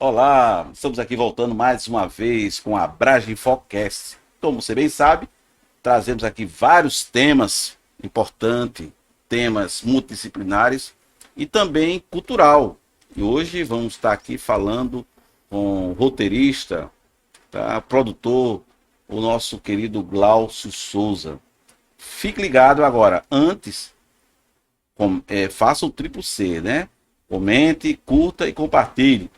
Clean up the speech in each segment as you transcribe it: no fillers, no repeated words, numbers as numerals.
Olá, estamos aqui voltando mais uma vez com a Abrage Focast. Como você bem sabe, trazemos aqui vários temas importantes, temas multidisciplinares e também cultural. E hoje vamos estar aqui falando com o roteirista, tá, produtor, o nosso querido Glaucio Souza. Fique ligado agora, antes, faça o triplo C, né? Comente, curta e compartilhe,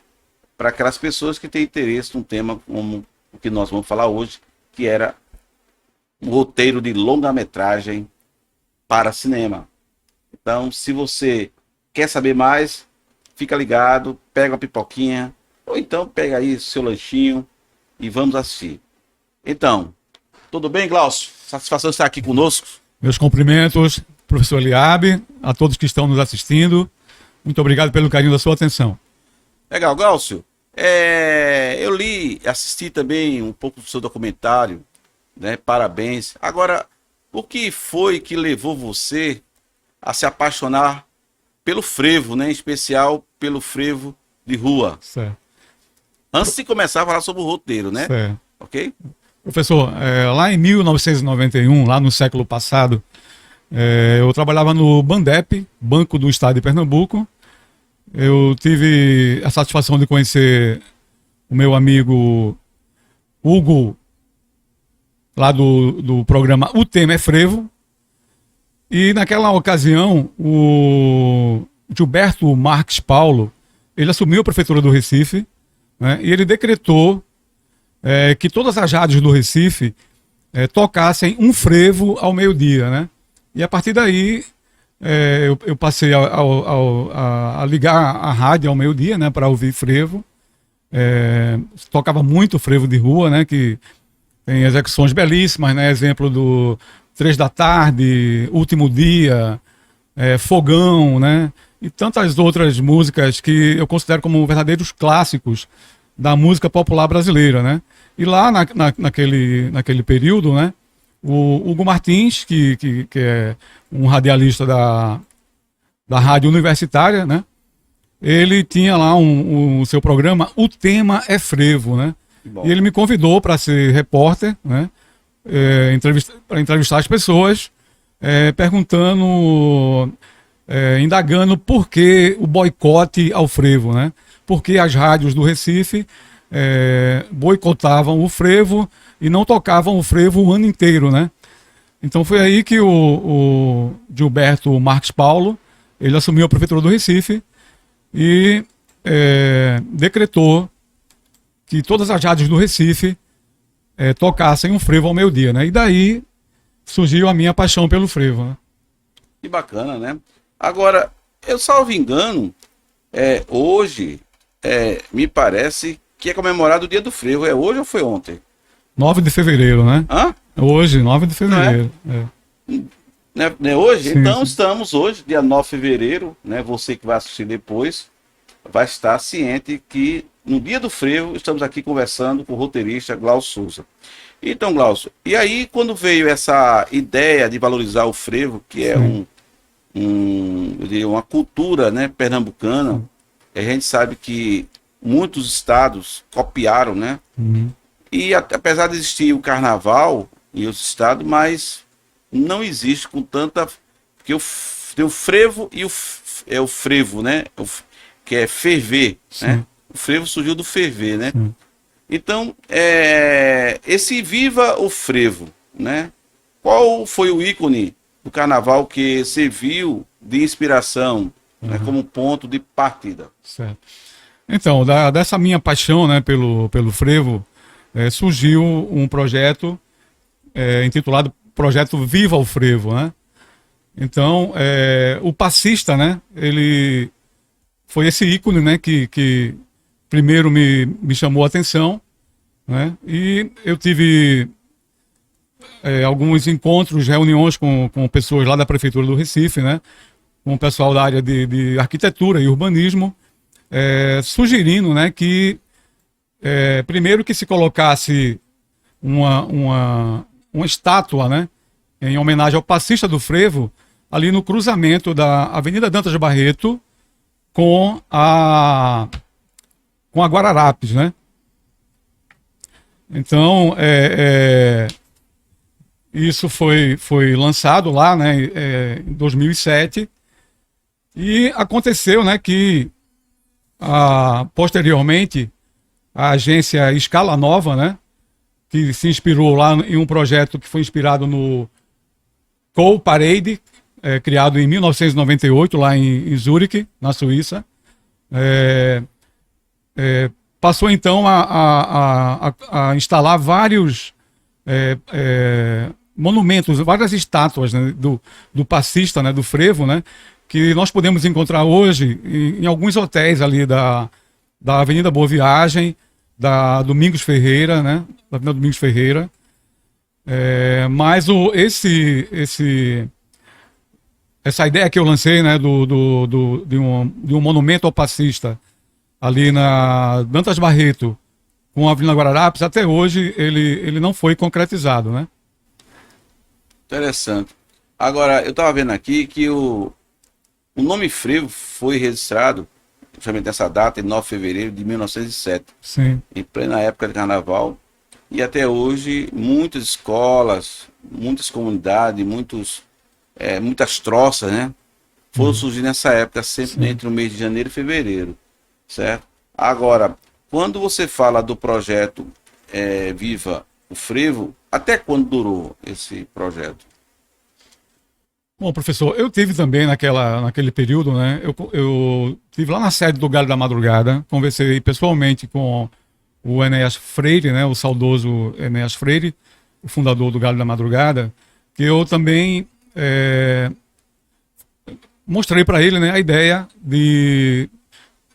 para aquelas pessoas que têm interesse num tema como o que nós vamos falar hoje, que era um roteiro de longa-metragem para cinema. Então, se você quer saber mais, fica ligado, pega uma pipoquinha, ou então pega aí seu lanchinho e vamos assistir. Então, tudo bem, Glaucio? Satisfação estar aqui conosco. Meus cumprimentos, professor Eliabe, a todos que estão nos assistindo. Muito obrigado pelo carinho da sua atenção. Legal, Glaucio. Eu assisti também um pouco do seu documentário, né? Parabéns. Agora, o que foi que levou você a se apaixonar pelo frevo, né? Em especial pelo frevo de rua? Certo. Antes de começar a falar sobre o roteiro, né? Certo. Ok? Professor, lá em 1991, lá no século passado, eu trabalhava no Bandep, Banco do Estado de Pernambuco. Eu tive a satisfação de conhecer o meu amigo Hugo, lá do programa O Tema é Frevo. E naquela ocasião, o Gilberto Marques Paulo, ele assumiu a prefeitura do Recife, né, e ele decretou que todas as rádios do Recife tocassem um frevo ao meio-dia, né? E a partir daí eu passei a ligar a rádio ao meio-dia, né, para ouvir frevo. Tocava muito frevo de rua, né, que tem execuções belíssimas, né? Exemplo do 3 da Tarde, Último Dia, Fogão, né? E tantas outras músicas que eu considero como verdadeiros clássicos da música popular brasileira, né? E lá naquele período, né, o Hugo Martins, que é um radialista da rádio universitária, né, ele tinha lá o seu programa O Tema é Frevo, né? E ele me convidou para ser repórter, né, para entrevistar as pessoas, perguntando, indagando por que o boicote ao frevo, né? Por que as rádios do Recife boicotavam o frevo e não tocavam o frevo o ano inteiro, né? Então foi aí que o Gilberto Marques Paulo, ele assumiu a prefeitura do Recife e decretou que todas as rádios do Recife tocassem um frevo ao meio-dia, né? E daí surgiu a minha paixão pelo frevo, né? Que bacana, né? Agora, eu salvo engano, hoje me parece que é comemorado o Dia do Frevo. É hoje ou foi ontem? 9 de fevereiro, né? Hã? Hoje, 9 de fevereiro. Não é hoje? Sim, Então sim. estamos hoje, dia 9 de fevereiro, né? Você que vai assistir depois vai estar ciente que no Dia do Frevo estamos aqui conversando com o roteirista Glaucio Souza. Então, Glaucio, e aí quando veio essa ideia de valorizar o frevo, que é eu diria, uma cultura, né, pernambucana, a gente sabe que muitos estados copiaram, né? Uhum. E apesar de existir o carnaval em outros estados, mas não existe com tanta... Porque tem o frevo e o frevo, né? Que é ferver, né? O frevo surgiu do ferver, né? Sim. Então, esse Viva o Frevo, né? Qual foi o ícone do carnaval que serviu de inspiração, né, como ponto de partida? Certo. Então, dessa minha paixão, né, pelo frevo, surgiu um projeto intitulado Projeto Viva o Frevo, né? Então, o passista, né, ele foi esse ícone, né, que primeiro me chamou a atenção, né? E eu tive alguns encontros, reuniões com pessoas lá da Prefeitura do Recife, né? Com o pessoal da área de arquitetura e urbanismo, sugerindo, né, que primeiro que se colocasse uma estátua, né, em homenagem ao passista do frevo, ali no cruzamento da Avenida Dantas Barreto com a com a Guararapes, né? Então, isso foi lançado lá, né, em 2007, e aconteceu, né, que posteriormente a agência Escala Nova, né, que se inspirou lá em um projeto que foi inspirado no Coal Parade, criado em 1998 lá em Zurique, na Suíça, passou então a instalar vários monumentos, várias estátuas, né, do passista, né, do frevo, né, que nós podemos encontrar hoje em alguns hotéis ali da Avenida Boa Viagem, da Domingos Ferreira, né, da Avenida Domingos Ferreira. Mas essa ideia que eu lancei, né, de um monumento ao passista ali na Dantas Barreto com a Avenida Guararapes, até hoje ele não foi concretizado, né? Interessante. Agora, eu estava vendo aqui que o nome frevo foi registrado, justamente nessa data, em 9 de fevereiro de 1907. Sim. Em plena época de carnaval. E até hoje, muitas escolas, muitas comunidades, muitas troças, né? Foram surgir nessa época, sempre entre o mês de janeiro e fevereiro, certo? Agora, quando você fala do projeto Viva o Frevo, até quando durou esse projeto? Bom, professor, eu tive também naquele período, né? Eu tive lá na sede do Galho da Madrugada, conversei pessoalmente com o Enéas Freire, né? O saudoso Enéas Freire, o fundador do Galho da Madrugada, que eu também mostrei para ele, né, a ideia de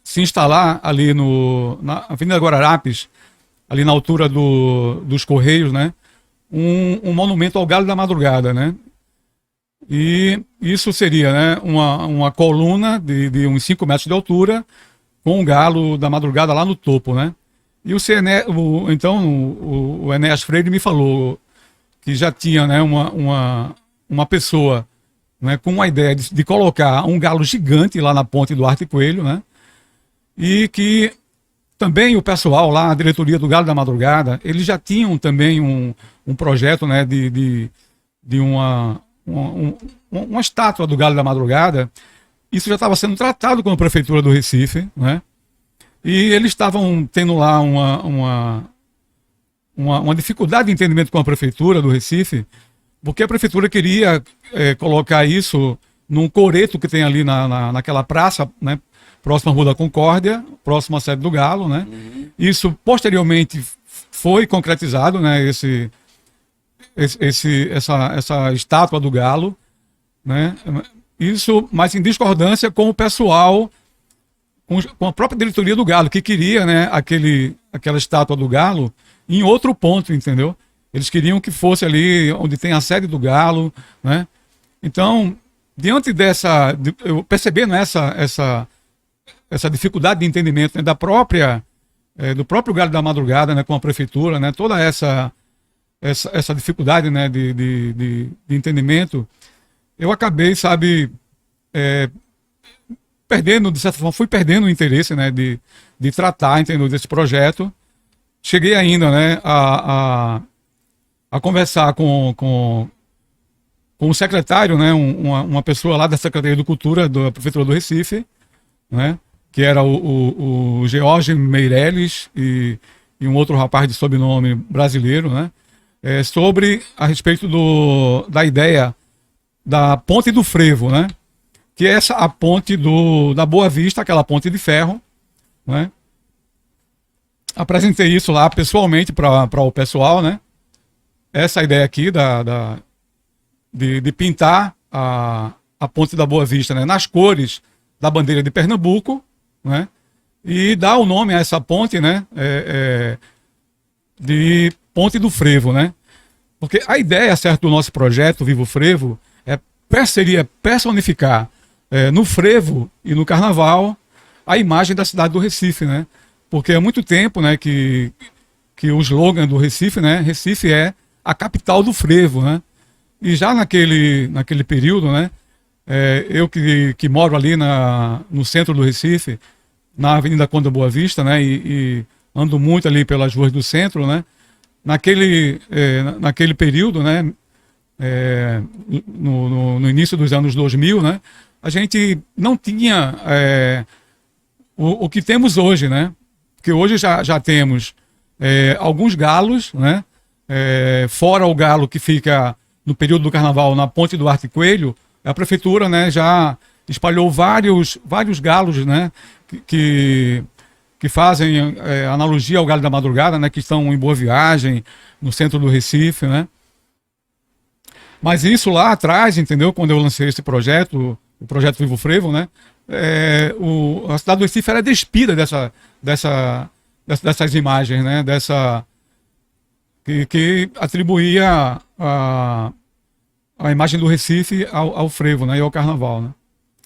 se instalar ali na Avenida Guararapes, ali na altura dos Correios, né? Um monumento ao Galho da Madrugada, né? E isso seria, né, uma coluna de uns 5 metros de altura, com um galo da madrugada lá no topo, né? E o Enéas Freire me falou que já tinha, né, uma pessoa, né, com a ideia de colocar um galo gigante lá na ponte do Arte Coelho, né? E que também o pessoal lá, a diretoria do Galo da Madrugada, eles já tinham também um projeto, né, de uma estátua do Galo da Madrugada. Isso já estava sendo tratado com a Prefeitura do Recife, né? E eles estavam tendo lá uma dificuldade de entendimento com a Prefeitura do Recife, porque a Prefeitura queria colocar isso num coreto que tem ali naquela praça, né, próxima à Rua da Concórdia, próxima à sede do Galo, né? Uhum. Isso posteriormente foi concretizado, né, essa estátua do Galo, né? Isso, mas em discordância com o pessoal, com a própria diretoria do Galo, que queria, né, aquela estátua do Galo em outro ponto, entendeu? Eles queriam que fosse ali onde tem a sede do Galo, né? Então, diante eu percebendo essa dificuldade de entendimento, né, do próprio Galo da Madrugada, né, com a prefeitura, né, toda essa dificuldade, né, de entendimento, eu acabei, sabe, perdendo, de certa forma, fui perdendo o interesse, né, de tratar, entendeu, desse projeto. Cheguei ainda, né, a conversar com o secretário, né, uma pessoa lá da Secretaria de Cultura da Prefeitura do Recife, né, que era o George Meirelles e um outro rapaz de sobrenome brasileiro, né, a respeito da ideia da Ponte do Frevo, né, que é a ponte da Boa Vista, aquela ponte de ferro, né. Apresentei isso lá pessoalmente para o pessoal, né, essa ideia aqui de pintar a ponte da Boa Vista, né, nas cores da bandeira de Pernambuco, né, e dar o nome a essa ponte, né, de Ponte do Frevo, né, porque a ideia, certo, do nosso projeto Viva o Frevo seria personificar no frevo e no carnaval a imagem da cidade do Recife, né, porque há muito tempo, né, que o slogan do Recife, né, Recife é a capital do frevo, né, e já naquele período, né, eu que moro ali no centro do Recife, na Avenida Conde Boa Vista, né? E ando muito ali pelas ruas do centro, né? Naquele período, né? No início dos anos 2000, né? A gente não tinha o que temos hoje, né? Porque hoje já temos alguns galos, né? Fora o galo que fica no período do carnaval na Ponte do Arte Coelho, a prefeitura, né, já espalhou vários galos, né, que fazem analogia ao Galo da Madrugada, né, que estão em Boa Viagem, no centro do Recife, né. Mas isso lá atrás, entendeu, quando eu lancei esse projeto, o projeto Vivo Frevo, né, a cidade do Recife era despida dessas imagens, né, que atribuía a imagem do Recife ao frevo, né, e ao carnaval, né.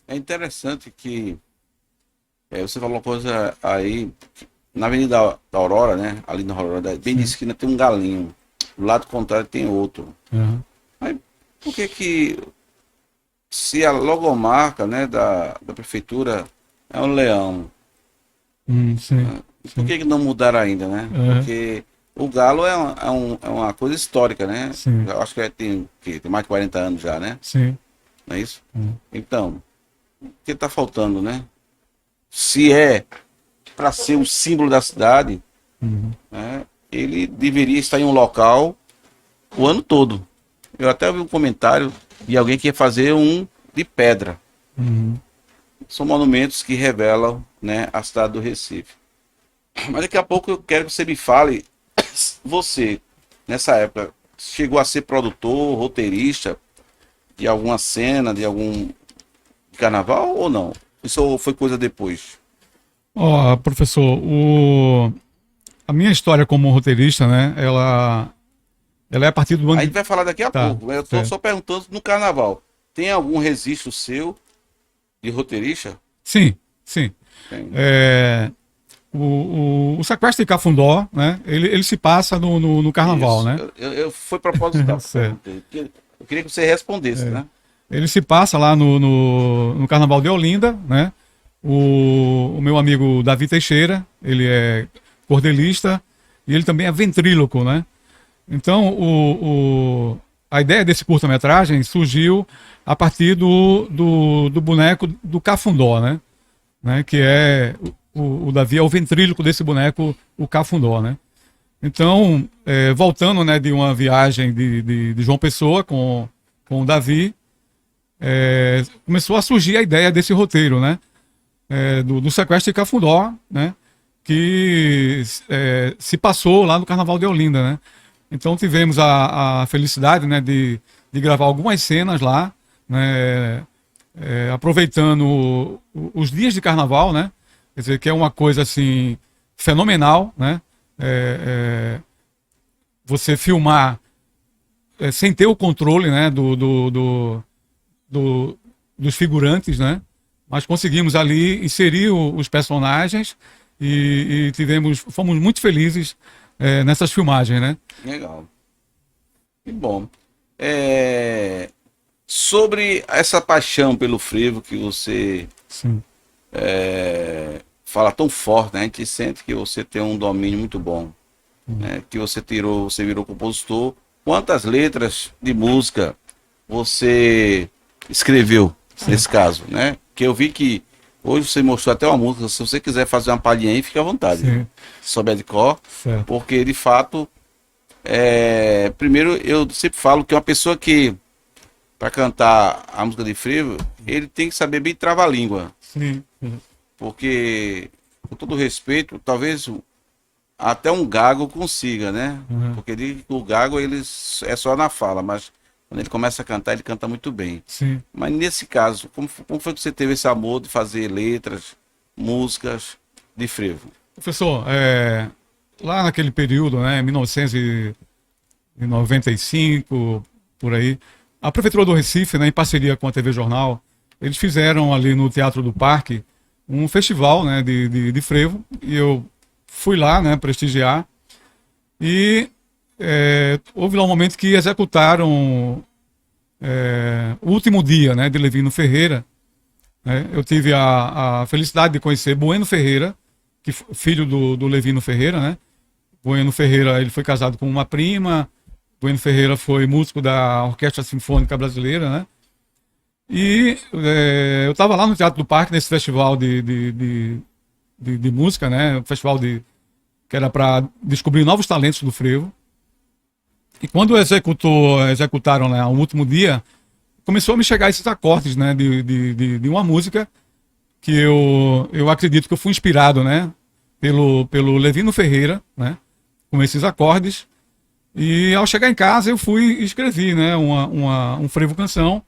É interessante que você falou uma coisa aí, na Avenida da Aurora, né? Ali na Aurora, bem de esquina tem um galinho, do lado contrário tem outro. Uhum. Mas por que se a logomarca, né, da prefeitura é um leão, Sim. por que não mudaram ainda, né? Uhum. Porque o galo é uma coisa histórica, né? Sim. Eu acho que tem mais de 40 anos já, né? Sim. Não é isso? Uhum. Então, o que está faltando, né? Se é para ser um símbolo da cidade, né, ele deveria estar em um local o ano todo. Eu até ouvi um comentário de alguém que ia fazer um de pedra. São monumentos que revelam, né, a cidade do Recife. Mas daqui a pouco eu quero que você me fale, você, nessa época, chegou a ser produtor, roteirista de alguma cena, de algum carnaval ou não? Isso foi coisa depois? Professor, a minha história como roteirista, né, ela é a partir do ano A gente vai falar daqui a pouco. Eu estou certo. só perguntando no carnaval. Tem algum registro seu de roteirista? Sim. Tem. O sequestro de Cafundó, né, ele se passa no carnaval, Isso. né. Foi proposital. Certo. Eu queria que você respondesse, né? Ele se passa lá no Carnaval de Olinda, né? O meu amigo Davi Teixeira, ele é cordelista e ele também é ventríloco, né? Então, a ideia desse curta-metragem surgiu a partir do boneco do Cafundó, né? Que é o Davi é o ventríloco desse boneco, o Cafundó, né? Então, voltando, né, de uma viagem de João Pessoa com o Davi, começou a surgir a ideia desse roteiro, né? Do sequestro de Cafundó, né? Que se passou lá no Carnaval de Olinda, né? Então tivemos a felicidade, né, de gravar algumas cenas lá, né? Aproveitando os dias de Carnaval, né? Quer dizer, que é uma coisa assim fenomenal, né? Você filmar sem ter o controle, né, dos figurantes, né? Mas conseguimos ali inserir os personagens e fomos muito felizes nessas filmagens, né? Legal. Que bom. Sobre essa paixão pelo frevo que você Sim. fala tão forte, né? A gente sente que você tem um domínio muito bom, né? Que você virou compositor. Quantas letras de música você escreveu nesse caso, né? Que eu vi que hoje você mostrou até uma música. Se você quiser fazer uma palhinha aí, fique à vontade. Sim. Se souber de cor, Certo. porque de fato, primeiro eu sempre falo que uma pessoa que para cantar a música de frevo, ele tem que saber bem trava-língua, Sim. porque com todo respeito, talvez até um gago consiga, né? Porque o gago ele é só na fala, mas quando ele começa a cantar, ele canta muito bem. Sim. Mas nesse caso, como foi que você teve esse amor de fazer letras, músicas de frevo? Professor, lá naquele período, né, 1995, por aí, a Prefeitura do Recife, né, em parceria com a TV Jornal, eles fizeram ali no Teatro do Parque um festival, né, de frevo, e eu fui lá, né, prestigiar, e houve lá um momento que executaram o último dia, né, de Levino Ferreira, né? Eu tive a felicidade de conhecer Bueno Ferreira, filho do Levino Ferreira, né? Bueno Ferreira, ele foi casado com uma prima. Bueno Ferreira foi músico da Orquestra Sinfônica Brasileira, né? E eu estava lá no Teatro do Parque, nesse festival de música, né? Um festival que era para descobrir novos talentos do frevo. E quando executaram, né, o último dia, começou a me chegar esses acordes, né, de uma música que eu acredito que eu fui inspirado, né, pelo Levino Ferreira, né, com esses acordes. E ao chegar em casa eu fui e escrevi, né, um frevo canção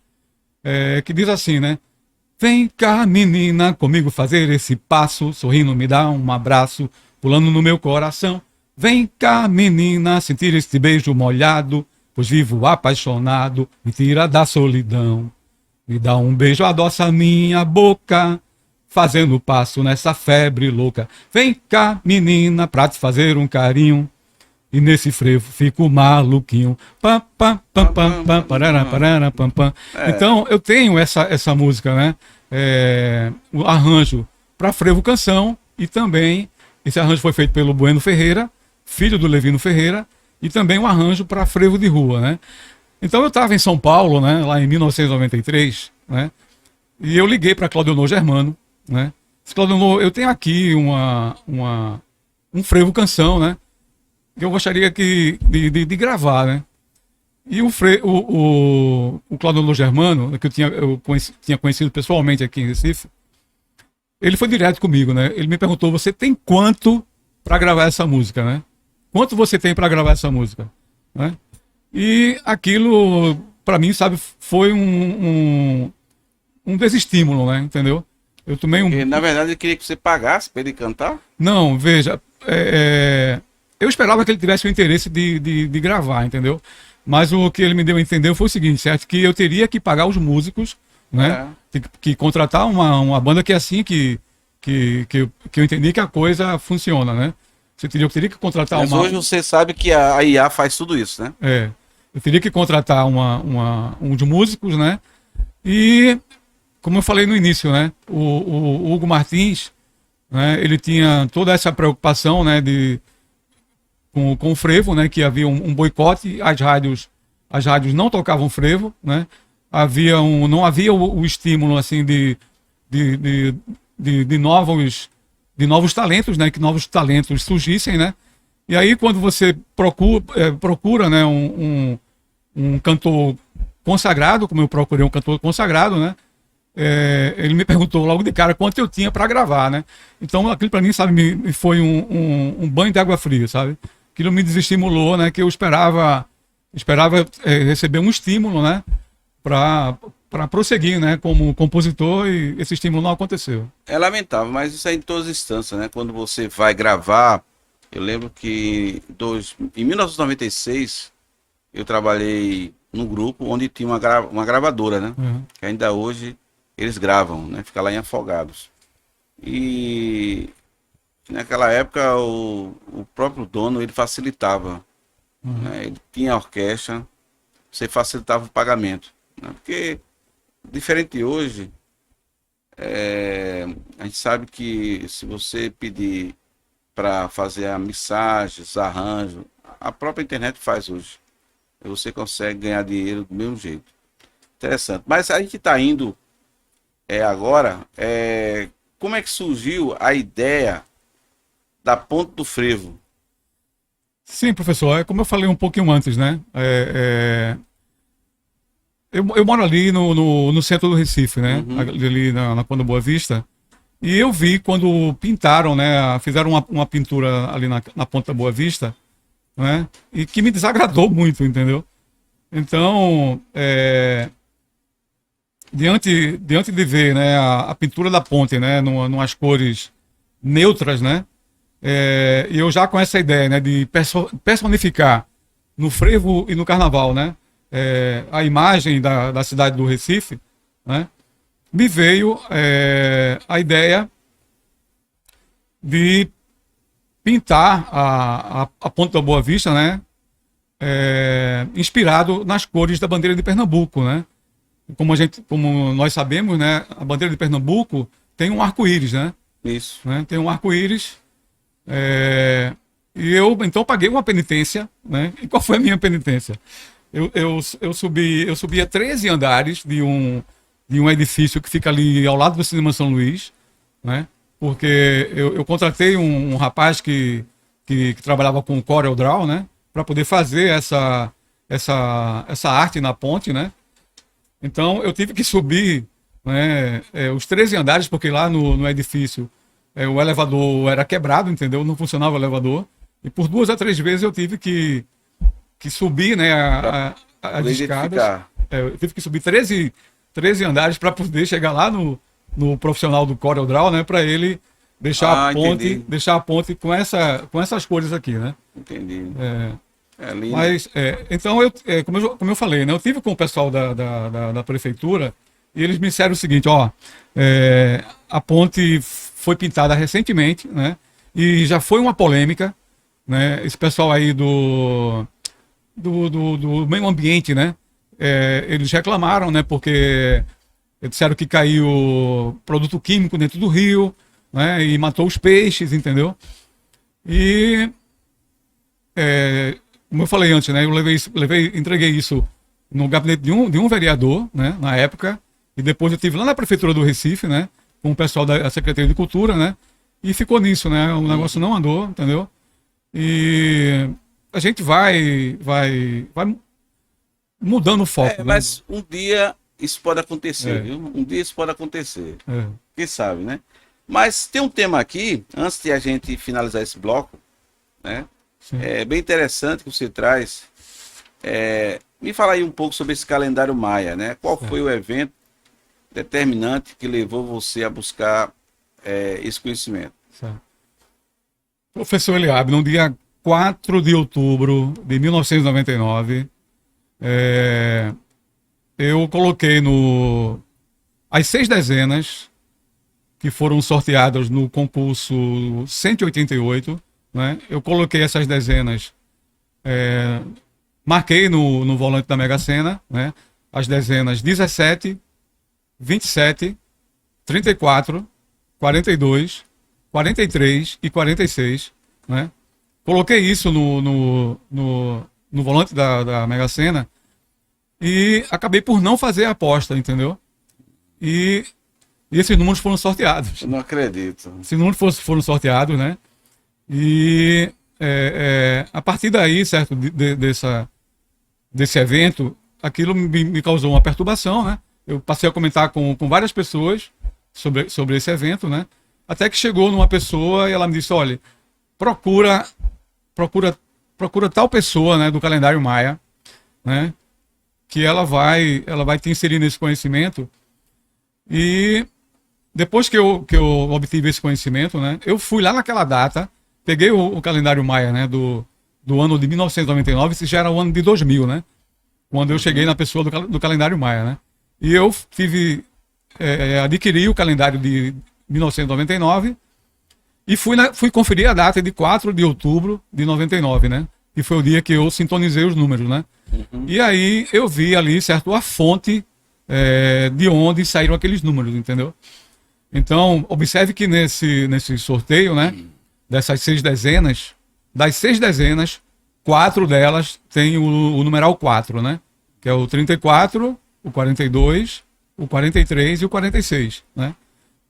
que diz assim, né: vem cá, menina, comigo fazer esse passo, sorrindo me dá um abraço, pulando no meu coração. Vem cá, menina, sentir este beijo molhado, pois vivo apaixonado, me tira da solidão. Me dá um beijo, adoça minha boca, fazendo passo nessa febre louca. Vem cá, menina, pra te fazer um carinho, e nesse frevo fico maluquinho. Pam, pam, pam, pam, pam, parara, parara, pam, pam. Então, eu tenho essa música, né? O arranjo para frevo canção, e também esse arranjo foi feito pelo Bueno Ferreira, filho do Levino Ferreira, e também um arranjo para frevo de rua, né? Então eu estava em São Paulo, né, lá em 1993, né? E eu liguei para Claudionor Germano, né? Disse: Claudionor, eu tenho aqui um frevo canção, né? Que eu gostaria de gravar, né? E o Claudionor Germano, que eu tinha conhecido pessoalmente aqui em Recife, ele foi direto comigo, né? Ele me perguntou: você tem quanto para gravar essa música, né? Quanto você tem para gravar essa música, né? E aquilo, para mim, sabe, foi um desestímulo, né? Entendeu? Eu tomei Porque, na verdade, ele queria que você pagasse para ele cantar? Não, veja, eu esperava que ele tivesse o interesse de gravar, entendeu? Mas o que ele me deu a entender foi o seguinte, certo? Que eu teria que pagar os músicos, né? Que contratar uma banda que é assim que eu entendi que a coisa funciona, né? Eu teria que contratar Mas hoje você sabe que a IA faz tudo isso, né? Eu teria que contratar um de músicos, né? E, como eu falei no início, né? O Hugo Martins, né? Ele tinha toda essa preocupação, né? Com o frevo, né? Que havia um boicote, as rádios não tocavam frevo, né? Não havia o estímulo, assim, de novos talentos, né? Que novos talentos surgissem, né? E aí, quando você procura, né, um cantor consagrado, como eu procurei um cantor consagrado, né? Ele me perguntou logo de cara quanto eu tinha para gravar, né? Então, aquilo para mim, sabe, me foi um banho de água fria, sabe? Aquilo me desestimulou, né? Que eu esperava receber um estímulo, né? Para prosseguir, né, como compositor, e esse estímulo não aconteceu. É lamentável, mas isso é em todas as instâncias, né? Quando você vai gravar, eu lembro que em 1996 eu trabalhei num grupo onde tinha uma gravadora, né? Uhum. Que ainda hoje eles gravam, né? Fica lá em Afogados. E naquela época o próprio dono, ele facilitava, né? Ele tinha a orquestra, você facilitava o pagamento, né? Porque diferente de hoje, a gente sabe que se você pedir para fazer a mixagem, os arranjos, a própria internet faz hoje. Você consegue ganhar dinheiro do mesmo jeito. Interessante. Mas a gente está indo agora, como é que surgiu a ideia da Ponte do Frevo? Sim, professor, como eu falei um pouquinho antes, né? Eu moro ali no centro do Recife, né? Uhum. Ali na Ponta Boa Vista. E eu vi quando pintaram, né? Fizeram uma pintura ali na Ponta Boa Vista, né? E que me desagradou muito, entendeu? Então, diante de ver, né, a pintura da ponte, né? Numas cores neutras, né? Eu já com essa ideia, né? De personificar no frevo e no carnaval, né? A imagem da cidade do Recife, né? Me veio a ideia de pintar a Ponte da Boa Vista, né? Inspirado nas cores da bandeira de Pernambuco, né? como nós sabemos, né, a bandeira de Pernambuco tem um arco-íris, né? Isso. Né? Tem um arco-íris. E eu então paguei uma penitência, né? E qual foi a minha penitência? Eu subia 13 andares de um edifício que fica ali ao lado do Cinema São Luís, né? Porque eu contratei um rapaz que trabalhava com Corel Draw, né? Para poder fazer essa arte na ponte, né? Então eu tive que subir, né, os 13 andares, porque lá no edifício o elevador era quebrado, entendeu? Não funcionava o elevador. E por 2 a 3 vezes eu tive que subir, né, as escadas. Eu tive que subir 13 andares para poder chegar lá no profissional do Corel Draw, né, para ele deixar a ponte com essas cores aqui, né? Entendi. Lindo. Mas, então, como eu falei, né, eu tive com o pessoal da prefeitura e eles me disseram o seguinte, ó, a ponte foi pintada recentemente, né, e já foi uma polêmica, né, esse pessoal aí do meio ambiente, né, eles reclamaram, né, porque disseram que caiu produto químico dentro do rio, né, e matou os peixes, entendeu? E como eu falei antes, né, eu entreguei isso no gabinete de um vereador, né, na época, e depois eu estive lá na prefeitura do Recife, né, com o pessoal da Secretaria de Cultura, né, e ficou nisso, né, o negócio não andou, entendeu? E a gente vai mudando o foco. Né? Mas um dia isso pode acontecer, viu? Um dia isso pode acontecer. Quem sabe, né? Mas tem um tema aqui, antes de a gente finalizar esse bloco, né? Sim. É bem interessante que você traz. Me fala aí um pouco sobre esse calendário maia, né? Qual foi o evento determinante que levou você a buscar esse conhecimento? Certo. Professor Eliabe, no dia 4 de outubro de 1999, eu coloquei as 6 dezenas que foram sorteadas no concurso 188, né? Eu coloquei essas dezenas, marquei no volante da Mega Sena, né? As dezenas 17, 27, 34, 42, 43 e 46, né? Coloquei isso no volante da Mega Sena e acabei por não fazer a aposta, entendeu? E esses números foram sorteados. Eu não acredito. Esses números foram sorteados, né? E a partir daí, certo, desse evento, aquilo me causou uma perturbação, né? Eu passei a comentar com várias pessoas sobre esse evento, né? Até que chegou numa pessoa e ela me disse, olha, procura tal pessoa, né, do calendário maia, né, que ela vai te inserir nesse conhecimento. E depois que eu obtive esse conhecimento, né, eu fui lá naquela data, peguei o calendário maia, né, do ano de 1999, esse já era o ano de 2000, né, quando eu cheguei na pessoa do calendário maia, né, e eu adquiri o calendário de 1999 e fui conferir a data de 4 de outubro de 99, né? Que foi o dia que eu sintonizei os números, né? Uhum. E aí eu vi ali, certo, a fonte de onde saíram aqueles números, entendeu? Então, observe que nesse sorteio, né? Dessas 6 dezenas, das 6 dezenas, 4 delas têm o numeral 4, né? Que é o 34, o 42, o 43 e o 46, né?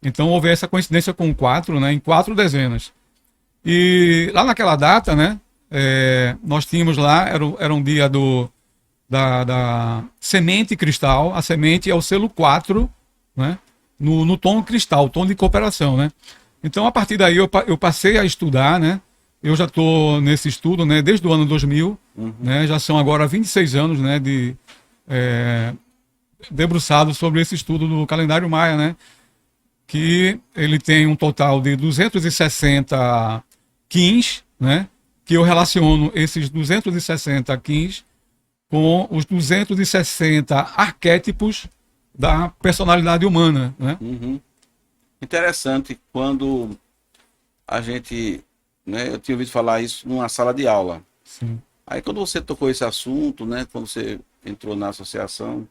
Então houve essa coincidência com o 4, né, em 4 dezenas. E lá naquela data, né, nós tínhamos lá, era um dia da semente cristal. A semente é o selo 4, né, no tom cristal, tom de cooperação, né. Então a partir daí eu passei a estudar, né, eu já estou nesse estudo, né, desde o ano 2000, né, já são agora 26 anos, né, debruçado sobre esse estudo do calendário maia, né, que ele tem um total de 260 quins, né? Que eu relaciono esses 260 quins com os 260 arquétipos da personalidade humana, né? Uhum. Interessante, quando a gente, né, eu tinha ouvido falar isso numa sala de aula. Sim. Aí quando você tocou esse assunto, né, quando você entrou na associação,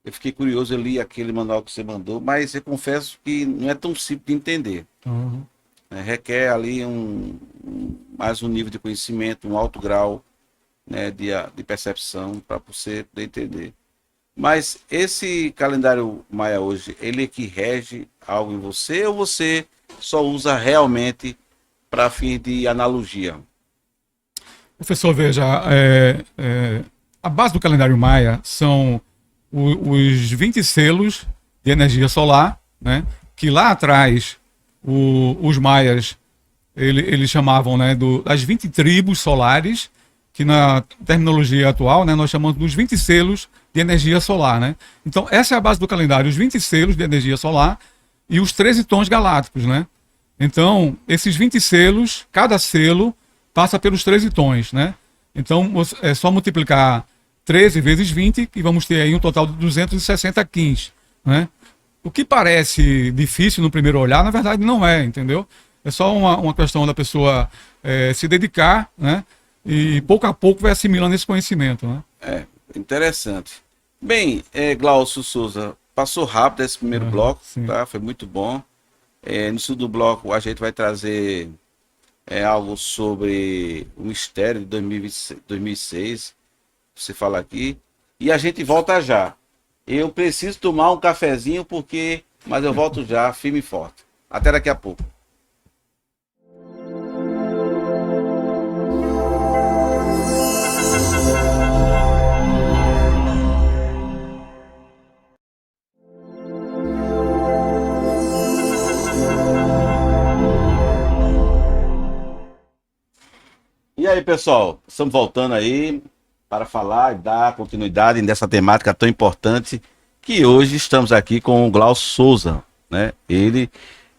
Eu fiquei curioso, eu li aquele manual que você mandou, mas eu confesso que não é tão simples de entender. Uhum. Né? Requer ali mais um nível de conhecimento, um alto grau, né, de percepção para você poder entender. Mas esse calendário maia hoje, ele é que rege algo em você ou você só usa realmente para fim de analogia? Professor, veja, a base do calendário maia são os 20 selos de energia solar, né, que lá atrás os maias eles chamavam, né, das 20 tribos solares, que na terminologia atual, né, nós chamamos dos 20 selos de energia solar. Né? Então, essa é a base do calendário, os 20 selos de energia solar e os 13 tons galácticos. Né? Então, esses 20 selos, cada selo passa pelos 13 tons. Né? Então, é só multiplicar 13 vezes 20 e vamos ter aí um total de 260 quins. Né? O que parece difícil no primeiro olhar, na verdade não é, entendeu? É só uma questão da pessoa se dedicar, né? E pouco a pouco vai assimilando esse conhecimento. Né? Interessante. Bem, Glaucio Souza, passou rápido esse primeiro bloco, sim. tá? Foi muito bom. No segundo bloco a gente vai trazer algo sobre o mistério de 2006, você fala aqui, e a gente volta já. Eu preciso tomar um cafezinho mas eu volto já, firme e forte. Até daqui a pouco. E aí, pessoal, estamos voltando aí para falar e dar continuidade nessa temática tão importante que hoje estamos aqui com o Glaucio Souza, né? Ele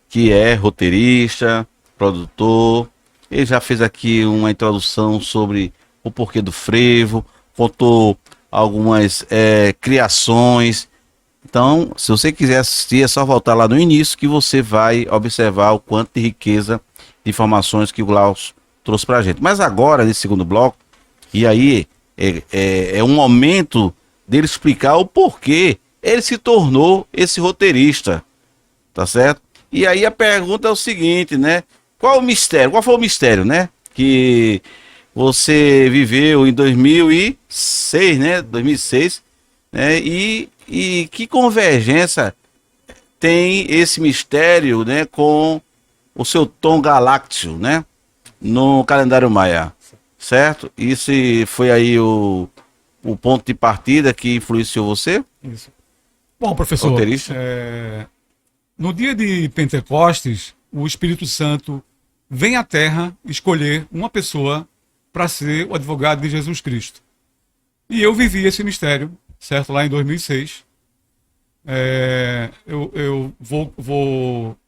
que é roteirista, produtor, ele já fez aqui uma introdução sobre o porquê do frevo, contou algumas criações. Então, se você quiser assistir, é só voltar lá no início que você vai observar o quanto de riqueza de informações que o Glaucio trouxe pra gente. Mas agora, nesse segundo bloco, e aí é um momento dele explicar o porquê ele se tornou esse roteirista, tá certo? E aí a pergunta é o seguinte, né? Qual o mistério? Qual foi o mistério, né? Que você viveu em 2006, né? 2006, né? E que convergência tem esse mistério, né? Com o seu tom galáctico, né? No calendário maia, certo? Isso foi aí o ponto de partida que influenciou você? Isso. Bom, professor, Roteirista? no dia de Pentecostes, o Espírito Santo vem à Terra escolher uma pessoa para ser o advogado de Jesus Cristo. E eu vivi esse mistério, certo? Lá em 2006. Eu vou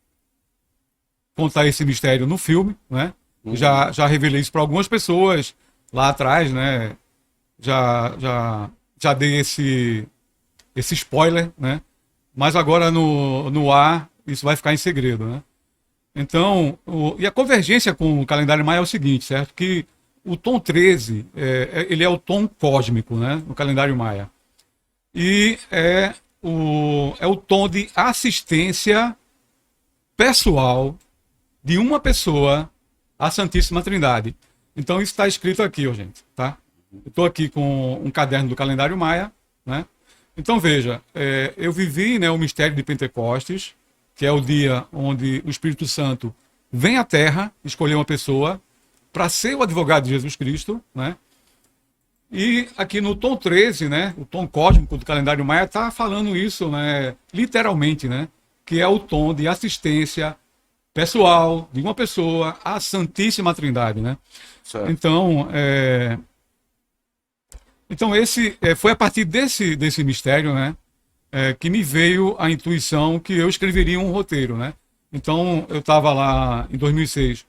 contar esse mistério no filme, né? Já revelei isso para algumas pessoas lá atrás, né? Já dei esse spoiler, né? Mas agora no ar isso vai ficar em segredo, né? Então, e a convergência com o calendário maia é o seguinte, certo? Que o tom 13, ele é o tom cósmico, né? No calendário maia. E é o tom de assistência pessoal de uma pessoa à Santíssima Trindade. Então isso está escrito aqui, ó, gente, tá? Eu estou aqui com um caderno do calendário maia, né? Então veja, eu vivi, né, o mistério de Pentecostes, que é o dia onde o Espírito Santo vem à Terra escolher uma pessoa para ser o advogado de Jesus Cristo, né? E aqui no tom 13, né, o tom cósmico do calendário maia está falando isso, né, literalmente, né, que é o tom de assistência pessoal de uma pessoa à Santíssima Trindade, né? Certo. Então esse foi a partir desse mistério, né, que me veio a intuição que eu escreveria um roteiro, né? Então eu estava lá em 2006,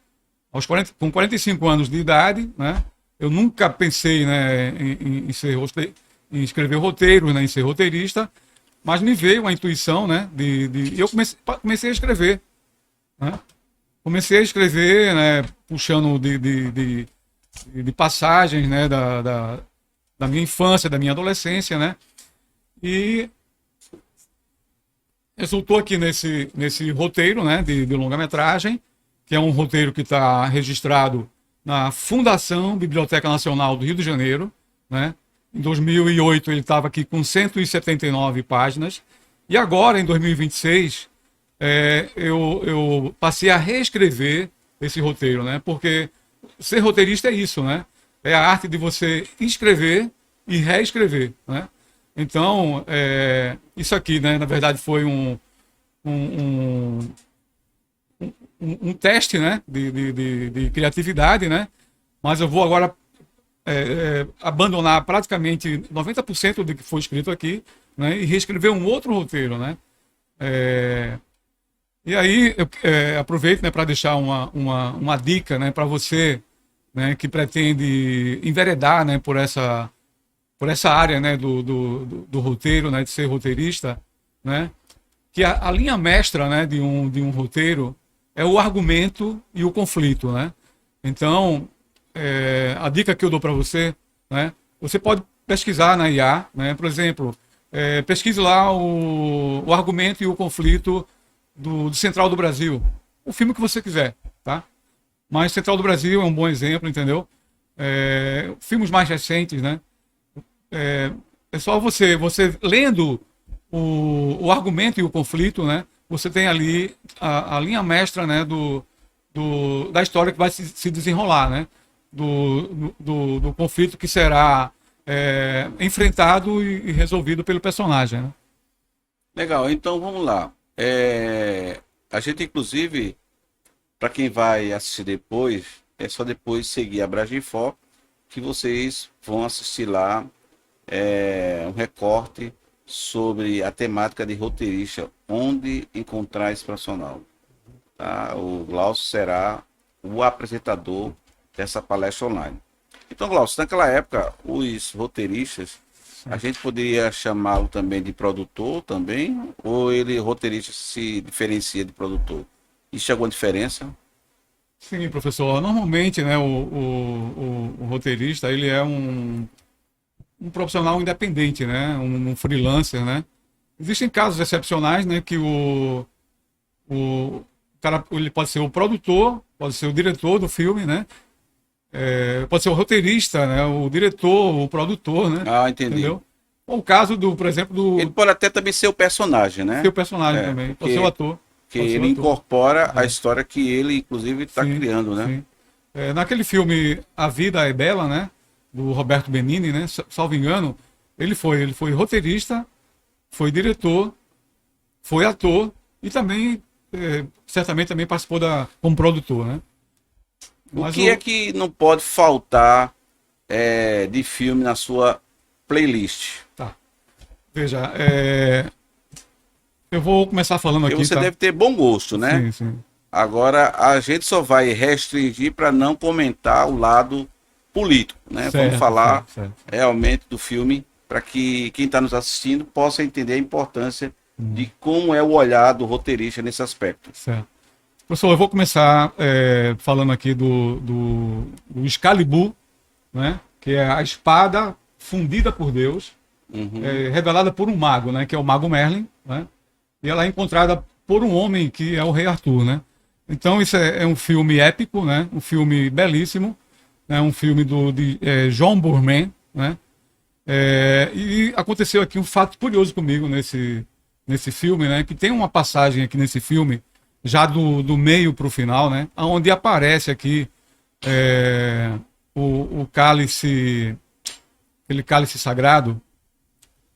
com 45 anos de idade, né? Eu nunca pensei, né, em escrever roteiro, né, em ser roteirista, mas me veio a intuição, né, eu comecei a escrever, né? Comecei a escrever, né, puxando de passagens, né, da minha infância, da minha adolescência, né? E resultou aqui nesse roteiro, né, de longa-metragem, que é um roteiro que está registrado na Fundação Biblioteca Nacional do Rio de Janeiro, né? Em 2008 ele estava aqui com 179 páginas, e agora, em 2026, eu passei a reescrever esse roteiro, né? Porque ser roteirista é isso, né? É a arte de você escrever e reescrever, né? Então, isso aqui, né, na verdade, foi um teste, né, de criatividade, né? Mas eu vou agora abandonar praticamente 90% do que foi escrito aqui, né, e reescrever um outro roteiro, né? E aí eu aproveito, né, para deixar uma dica, né, para você, né, que pretende enveredar, né, por essa área, né, do roteiro, né, de ser roteirista, né, que a linha mestra, né, de um roteiro é o argumento e o conflito, né? Então, a dica que eu dou para você, né, você pode pesquisar na IA, né, por exemplo, pesquise lá o argumento e o conflito do Central do Brasil, o filme que você quiser, tá? Mas Central do Brasil é um bom exemplo, entendeu? Filmes mais recentes, né? É só você lendo o argumento e o conflito, né? Você tem ali a linha mestra, né, da história que vai se desenrolar, né? Do conflito que será enfrentado e resolvido pelo personagem, né? Legal, então vamos lá. A gente, inclusive, para quem vai assistir depois, é só depois seguir a Bragifó, que vocês vão assistir lá um recorte sobre a temática de roteirista, onde encontrar esse profissional. Tá? O Glaucio será o apresentador dessa palestra online. Então, Glaucio, naquela época, os roteiristas, a gente poderia chamá-lo também de produtor também, ou roteirista se diferencia de produtor? Existe alguma diferença? Sim, professor. Normalmente, né, o roteirista, ele é um profissional independente, né? Um freelancer, né? Existem casos excepcionais, né? Que o cara, ele pode ser o produtor, pode ser o diretor do filme, né? Pode ser o roteirista, né? O diretor, o produtor, né? Ah, entendi. Entendeu? Ou o caso por exemplo, ele pode até também ser o personagem, né? Ser o personagem também, pode ser o ator. Que ele incorpora a história que ele, inclusive, está criando, né? Sim. Naquele filme A Vida é Bela, né? Do Roberto Benigni, né? Salvo engano, ele foi roteirista, foi diretor, foi ator e também, certamente, também participou como produtor, né? Mas o que é que não pode faltar de filme na sua playlist? Tá. Veja, eu vou começar falando aqui. Você deve ter bom gosto, né? Sim, sim. Agora, a gente só vai restringir para não comentar o lado político, né? Certo, vamos falar certo. realmente do filme para que quem está nos assistindo possa entender a importância de como é o olhar do roteirista nesse aspecto. Certo. Professor, eu vou começar falando aqui do Excalibur, né? Que é a espada fundida por Deus, revelada por um mago, né? Que é o Mago Merlin, né? E ela é encontrada por um homem que é o Rei Arthur, né? Então isso é um filme épico, né? Um filme belíssimo, né? Um filme de John Boorman, né? E aconteceu aqui um fato curioso comigo nesse filme, né? Que tem uma passagem aqui nesse filme, já do meio para o final, né? Onde aparece aqui o cálice, aquele cálice sagrado,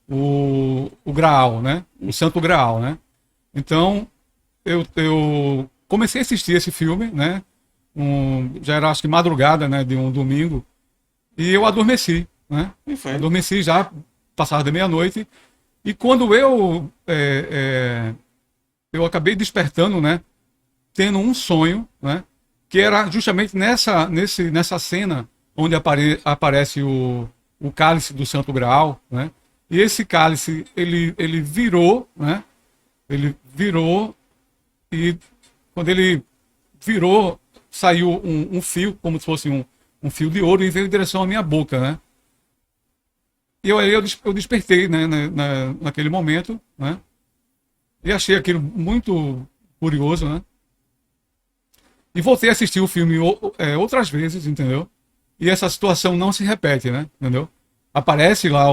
o Graal, né? O Santo Graal, né? Então, eu comecei a assistir esse filme, né? Já era, acho que madrugada, né? De um domingo, e eu adormeci, né? Adormeci já, passada da meia-noite, e quando eu acabei despertando, né? Tendo um sonho, né? Que era justamente nessa cena onde aparece o cálice do Santo Graal, né? E esse cálice, ele virou, né? Ele virou, e quando ele virou, saiu um fio, como se fosse um fio de ouro, e veio em direção à minha boca, né? E eu despertei, né, naquele momento, né? E achei aquilo muito curioso, né? E voltei a assistir o filme outras vezes, entendeu? E essa situação não se repete, né? Entendeu? Aparece lá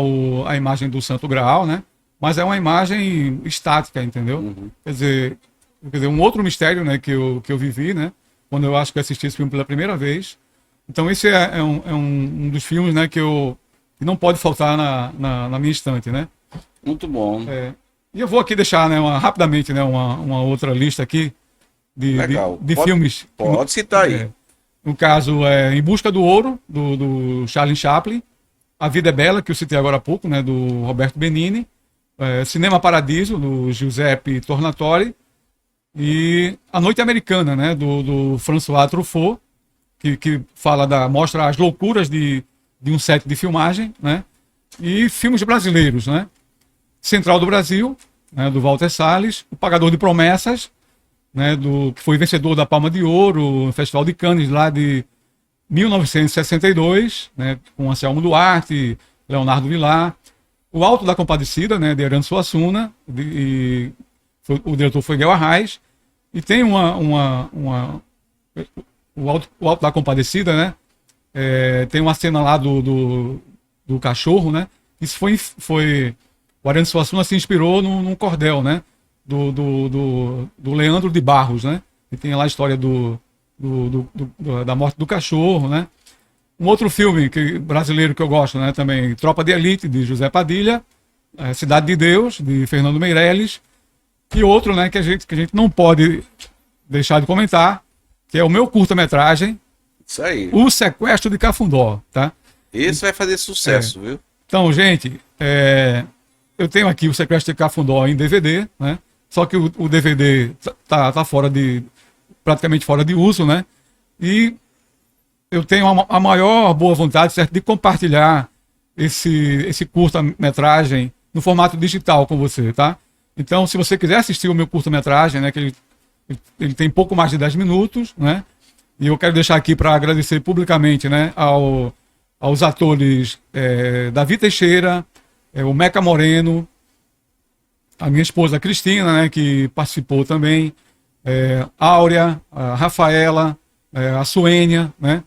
a imagem do Santo Graal, né? Mas é uma imagem estática, entendeu? Uhum. Quer dizer, um outro mistério, né, que eu vivi, né? Quando eu acho que assisti esse filme pela primeira vez. Então esse é um dos filmes, né, que não pode faltar na minha estante, né? Muito bom. E eu vou aqui deixar, né, rapidamente, né, uma outra lista aqui Legal. de filmes. Pode citar aí. No caso, Em Busca do Ouro, do Charlie Chaplin. A Vida é Bela, que eu citei agora há pouco, né, do Roberto Benigni. Cinema Paradiso, do Giuseppe Tornatore. E A Noite Americana, né, do François Truffaut, que mostra as loucuras de um set de filmagem, né? E filmes brasileiros, né? Central do Brasil, né, do Walter Salles. O Pagador de Promessas, né, que foi vencedor da Palma de Ouro no Festival de Cannes lá de 1962, né, com Anselmo Duarte, Leonardo Vilar. O Alto da Compadecida, né, de Herano Suassuna, o diretor foi Guel Arraes. E tem o Alto da Compadecida, né? Tem uma cena lá do cachorro, né? Isso foi o Herano Suassuna se inspirou num cordel, né? Do Leandro de Barros, né? E tem lá a história da morte do cachorro, né? Um outro filme brasileiro que eu gosto, né? Também Tropa de Elite, de José Padilha. Cidade de Deus, de Fernando Meirelles. E outro, né, que a gente não pode deixar de comentar, que é o meu curta-metragem, Isso aí. O Sequestro de Cafundó, tá? Esse vai fazer sucesso, viu? Então, gente, eu tenho aqui o Sequestro de Cafundó em DVD, né? Só que o DVD tá praticamente fora de uso, né? E eu tenho a maior boa vontade, certo, de compartilhar esse curta-metragem no formato digital com você, tá? Então, se você quiser assistir o meu curta-metragem, né, que ele tem pouco mais de 10 minutos, né? E eu quero deixar aqui para agradecer publicamente, né, aos atores Davi Teixeira, o Meca Moreno, a minha esposa Cristina, né, que participou também, Áurea, a Rafaela, a Suênia, né?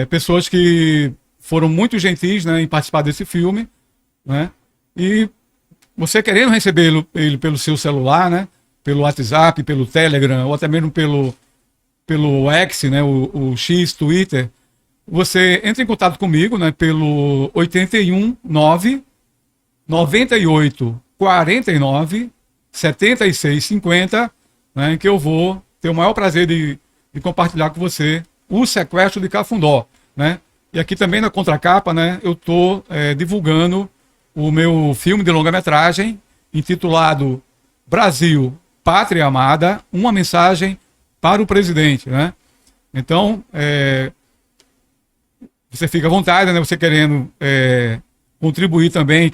Pessoas que foram muito gentis, né, em participar desse filme, né? E você querendo receber ele pelo seu celular, né? Pelo WhatsApp, pelo Telegram, ou até mesmo pelo X, né? O X, Twitter, você entra em contato comigo, né? Pelo 819 98 49 76 50, né? Que eu vou ter o maior prazer de compartilhar com você o Sequestro de Cafundó, né? E aqui também na contracapa, né? Eu estou divulgando o meu filme de longa-metragem, intitulado Brasil, Pátria Amada, uma mensagem para o presidente, né? Então, você fica à vontade, né? Você querendo contribuir também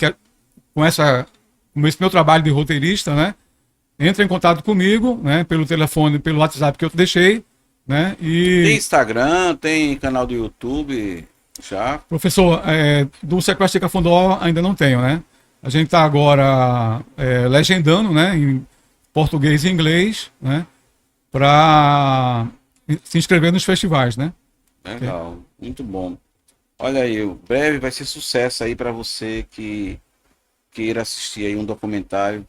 com esse meu trabalho de roteirista, né? Entra em contato comigo, né? Pelo telefone, pelo WhatsApp que eu te deixei, né? Tem Instagram, tem canal do YouTube... Já. Professor, do Sequestro de Cafundó ainda não tenho, né? A gente está agora legendando, né, em português e inglês, né, para se inscrever nos festivais, né? Legal, muito bom. Olha aí, o breve vai ser sucesso aí para você que queira assistir aí um documentário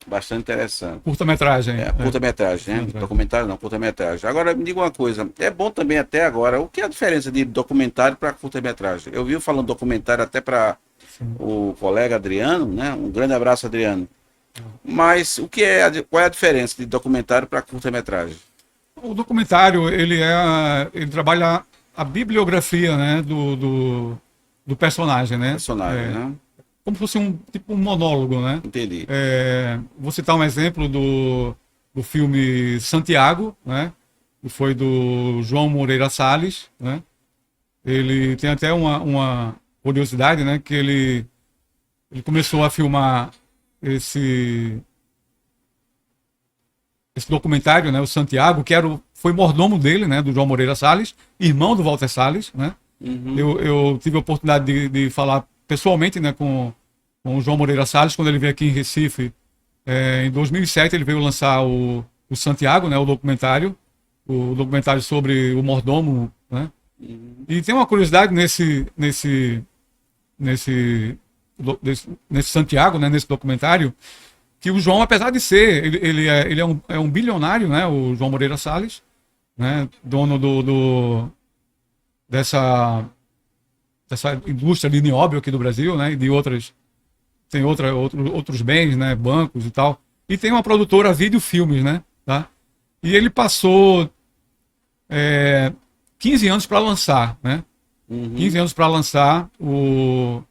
bastante interessante. Curta-metragem. Curta-metragem, né? Documentário não, curta-metragem. Agora, me diga uma coisa, é bom também até agora, o que é a diferença de documentário para curta-metragem? Eu vi falando documentário até para o colega Adriano, né? Um grande abraço, Adriano. Mas qual é a diferença de documentário para curta-metragem? O documentário, ele trabalha a bibliografia, né, do personagem, né? Né? Como se fosse um monólogo, né? Entendi. Vou citar um exemplo do filme Santiago, né? Que foi do João Moreira Salles, né? Ele tem até uma curiosidade, né? Que ele começou a filmar esse documentário, né? O Santiago, que foi mordomo dele, né? Do João Moreira Salles, irmão do Walter Salles, né? Uhum. Eu tive a oportunidade de falar pessoalmente, né, com o João Moreira Salles, quando ele veio aqui em Recife Em 2007 ele veio lançar o Santiago, né, o documentário sobre o mordomo, né? E tem uma curiosidade nesse Santiago, né, nesse documentário, que o João, apesar de ser, ele é um bilionário, né, o João Moreira Salles, né, dono dessa indústria de nióbio aqui do Brasil, né, e de outros bens, né, bancos e tal. E tem uma produtora Vídeo Filmes, né, tá? E ele passou 15 anos para lançar, né? 15 anos para lançar o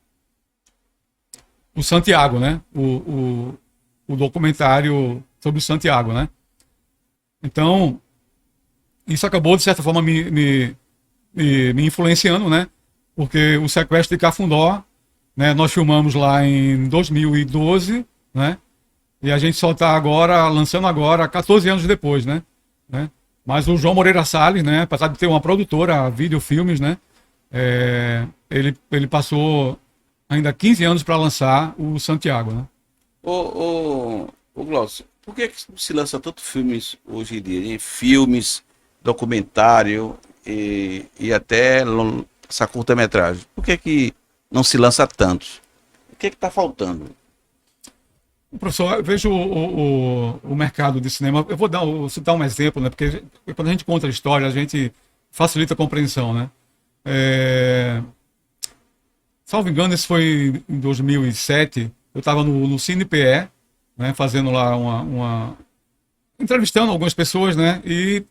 Santiago, né? O documentário sobre o Santiago, né? Então, isso acabou, de certa forma, me influenciando, né? Porque o sequestro de Cafundó, né, nós filmamos lá em 2012, né? E a gente só está lançando agora, 14 anos depois, né? Mas o João Moreira Salles, né, apesar de ter uma produtora, Vídeo Filmes, né? Ele passou ainda 15 anos para lançar o Santiago, né? Ô Glaucio, por que se lança tanto filmes hoje em dia, hein? Filmes, documentário e até essa curta-metragem? Por que não se lança tantos? O que está faltando? Professor, eu vejo o mercado de cinema. Eu vou citar um exemplo, né? Porque quando a gente conta a história, a gente facilita a compreensão, né? Salvo engano, isso foi em 2007. Eu estava no CinePE, né? Fazendo lá entrevistando algumas pessoas, né? E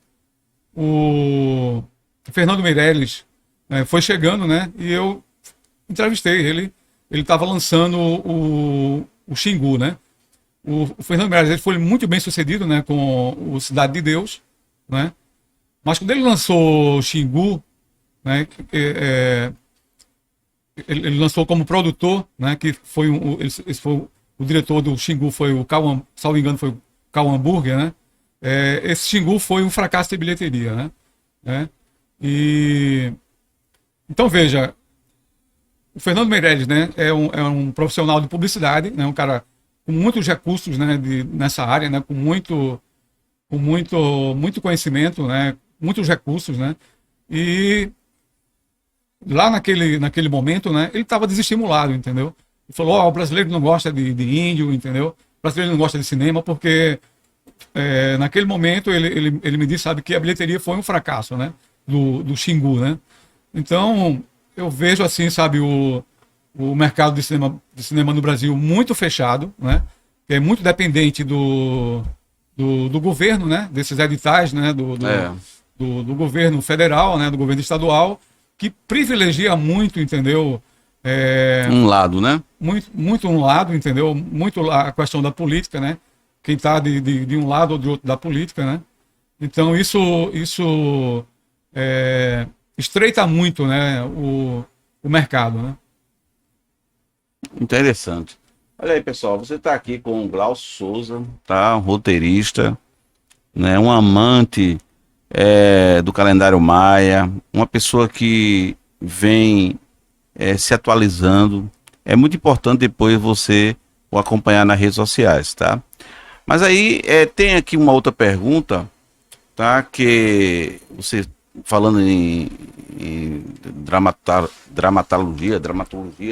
o Fernando Meirelles, né, foi chegando, né? E eu entrevistei ele. Ele estava lançando o Xingu, né? O Fernando Meirelles foi muito bem sucedido, né, com o Cidade de Deus, né? Mas quando ele lançou o Xingu, né, ele lançou como produtor, né, que foi o diretor do Xingu foi o Cauã, salvo engano, foi o Cauã Burger, né? Esse Xingu foi um fracasso de bilheteria, né? E então veja, o Fernando Meirelles, né, é um profissional de publicidade, né, um cara com muitos recursos, né, nessa área, né, com muito conhecimento, né, muitos recursos, né, e lá naquele momento, né, ele estava desestimulado, entendeu? Ele falou, o brasileiro não gosta de índio, entendeu? O brasileiro não gosta de cinema porque naquele momento ele me disse, sabe, que a bilheteria foi um fracasso, né, do Xingu, né? Então eu vejo assim, sabe, o mercado de cinema no Brasil muito fechado, né? Que é muito dependente do governo, né? Desses editais, né? Do governo federal, né? Do governo estadual, que privilegia muito, entendeu? Um lado, né? Muito um lado, entendeu? Muito a questão da política, né? Quem está de um lado ou de outro da política, né? Então isso estreita muito, né? O mercado, né? Interessante. Olha aí, pessoal, você está aqui com o Glaucio Souza, tá? Um roteirista, né? Um amante do calendário Maia, uma pessoa que vem se atualizando. É muito importante depois você o acompanhar nas redes sociais, tá? Mas aí tem aqui uma outra pergunta, tá? Que você falando em dramaturgia,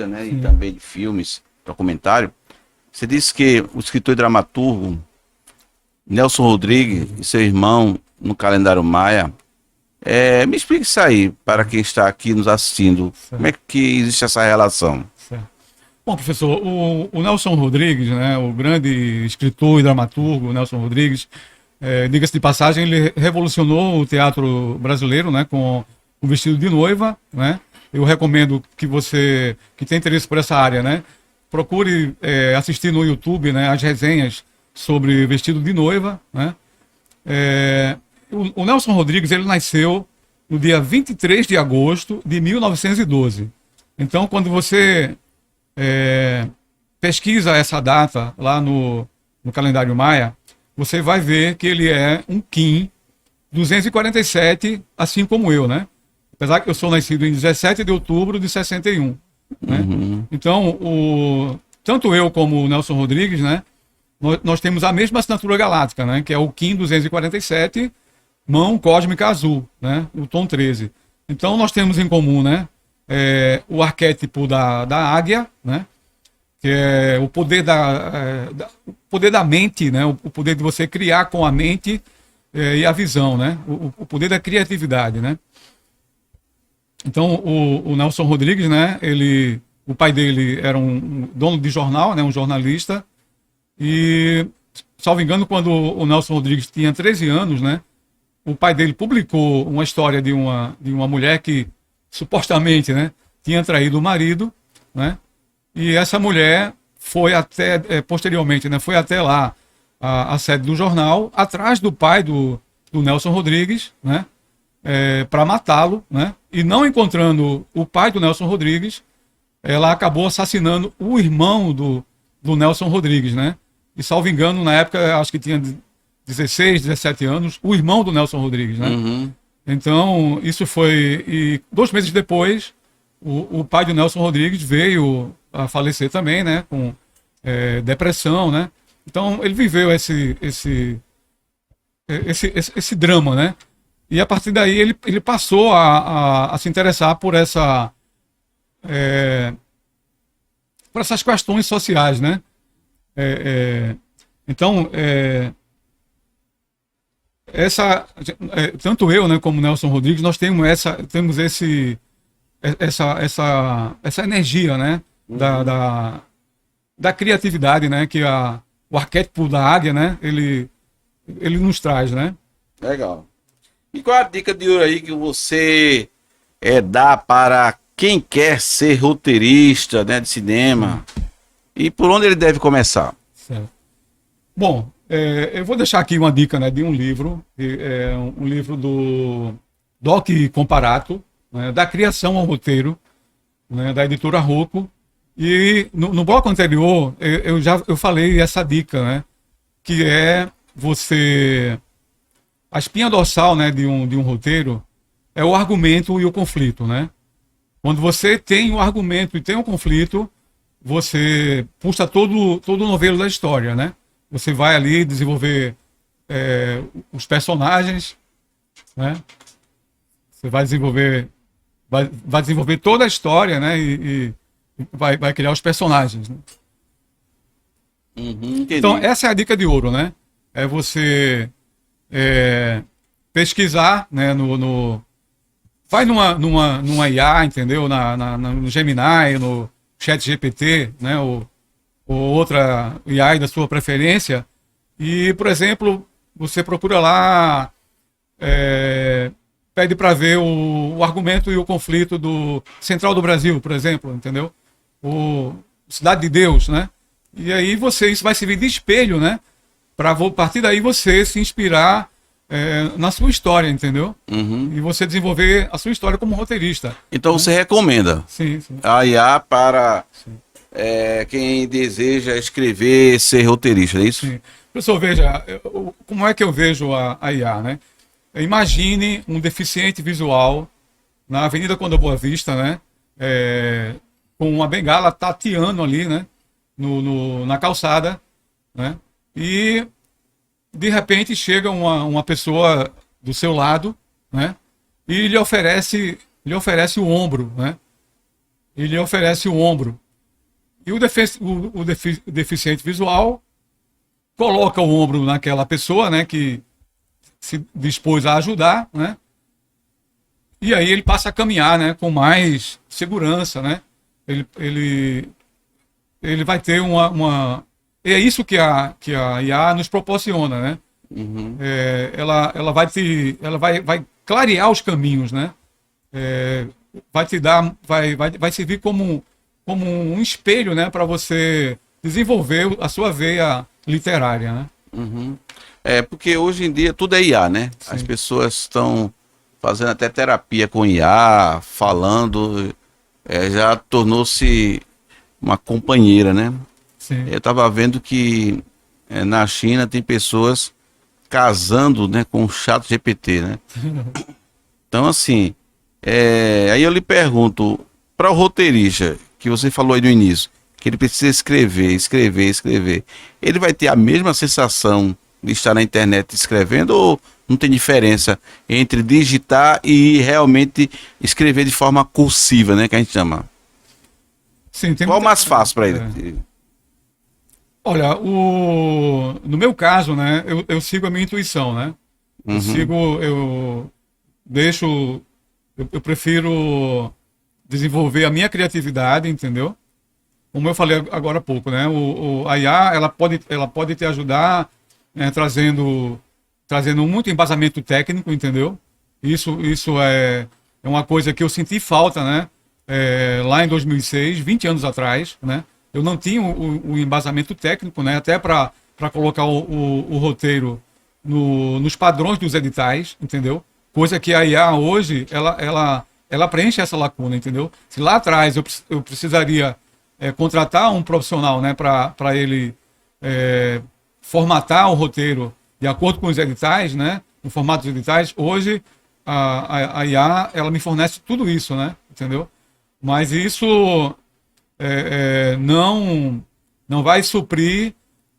né? Sim. E também de filmes, documentário. Você disse que o escritor e dramaturgo Nelson Rodrigues e seu irmão no calendário Maia. Me explique isso aí para quem está aqui nos assistindo. Certo. Como é que existe essa relação? Certo. Bom, professor, o Nelson Rodrigues, né? O grande escritor e dramaturgo Nelson Rodrigues, diga-se de passagem, ele revolucionou o teatro brasileiro, né, com o Vestido de Noiva, né? Eu recomendo que você que tem interesse por essa área, né, procure assistir no YouTube, né, as resenhas sobre Vestido de Noiva, né? O Nelson Rodrigues, ele nasceu no dia 23 de agosto de 1912. Então, quando você pesquisa essa data lá no calendário Maia, você vai ver que ele é um Kim 247, assim como eu, né? Apesar que eu sou nascido em 17 de outubro de 61, né? Então, tanto eu como o Nelson Rodrigues, né? nós temos a mesma assinatura galáctica, né? Que é o Kim 247, mão cósmica azul, né? O tom 13. Então nós temos em comum, né? O arquétipo da águia, né? Que é o poder o poder da mente, né? O poder de você criar com a mente e a visão, né? O poder da criatividade, né? Então o Nelson Rodrigues, né? O pai dele era um dono de jornal, né? Um jornalista. E, salvo engano, quando o Nelson Rodrigues tinha 13 anos, né? O pai dele publicou uma história de uma mulher que supostamente, né, tinha traído o marido, né? E essa mulher foi até, posteriormente, né, foi até lá a sede do jornal, atrás do pai do Nelson Rodrigues, né, para matá-lo, né? E não encontrando o pai do Nelson Rodrigues, ela acabou assassinando o irmão do Nelson Rodrigues, né? E, salvo engano, na época, acho que tinha 16, 17 anos, o irmão do Nelson Rodrigues, né? Uhum. Então, isso foi... E 2 meses depois, o pai do Nelson Rodrigues veio a falecer também, né? Com depressão, né? Então, ele viveu esse drama, né? E, a partir daí, ele passou a se interessar por por essas questões sociais, né? Então, tanto eu, né, como Nelson Rodrigues, nós temos essa energia, né, da criatividade, né, que o arquétipo da águia, né, ele nos traz, né? Legal. E qual a dica de ouro aí que você dá para quem quer ser roteirista, né, de cinema? E por onde ele deve começar? Certo. Bom, eu vou deixar aqui uma dica, né, de um livro, um livro do Doc Comparato, né, da criação ao roteiro, né, da editora Rocco. E no bloco anterior eu falei essa dica, né, que é a espinha dorsal, né, de um roteiro é o argumento e o conflito, né? Quando você tem o argumento e tem o conflito, você puxa todo o novelo da história, né? Você vai ali desenvolver os personagens, né? Você vai desenvolver toda a história, né? E vai criar os personagens, né? Uhum, Então, essa é a dica de ouro, né? É você pesquisar, né? Vai numa IA, entendeu? No Gemini, no ChatGPT, né? Ou outra IA da sua preferência. E, por exemplo, você procura lá, pede para ver o argumento e o conflito do Central do Brasil, por exemplo, entendeu? O Cidade de Deus, né? E aí isso vai servir de espelho, né? Para a partir daí você se inspirar na sua história, entendeu? Uhum. E você desenvolver a sua história como roteirista. Então você recomenda Sim. a IA para quem deseja escrever, ser roteirista, é isso? Sim. Pessoal, veja, como é que eu vejo a IA, né? Imagine um deficiente visual na Avenida Conde Boa Vista, né? Com uma bengala tateando ali, né? Na calçada, né? E de repente chega uma pessoa do seu lado, né? E lhe oferece o ombro, né? E lhe oferece o ombro. E o deficiente visual coloca o ombro naquela pessoa, né? Que se dispôs a ajudar, né? E aí ele passa a caminhar, né? Com mais segurança, né? Ele vai ter é isso que a IA nos proporciona, né? Uhum. Ela vai clarear os caminhos, né? Vai servir como um espelho, né? Para você desenvolver a sua veia literária, né? Uhum. Porque hoje em dia tudo é IA, né? Sim. As pessoas estão fazendo até terapia com IA, falando, já tornou-se uma companheira, né? Sim. Eu estava vendo que na China tem pessoas casando, né, com o ChatGPT, né? Então, assim, aí eu lhe pergunto, para o roteirista, que você falou aí no início, que ele precisa escrever, escrever, escrever, ele vai ter a mesma sensação de estar na internet escrevendo ou não tem diferença entre digitar e realmente escrever de forma cursiva, né, que a gente chama? Sim, tem Qual o muita- mais fácil para ele? Olha, no meu caso, né, eu sigo a minha intuição, né? Uhum. Eu deixo, eu prefiro desenvolver a minha criatividade, entendeu? Como eu falei agora há pouco, né? A IA, ela pode te ajudar, né, trazendo muito embasamento técnico, entendeu? Isso é uma coisa que eu senti falta, né? Lá em 2006, 20 anos atrás, né? Eu não tinha o embasamento técnico, né? Até para colocar o roteiro nos padrões dos editais, entendeu? Coisa que a IA hoje, ela preenche essa lacuna, entendeu? Se lá atrás eu precisaria contratar um profissional, né, para ele formatar o roteiro de acordo com os editais, né, no formato dos editais, hoje a IA, ela me fornece tudo isso, né, entendeu? Mas isso não vai suprir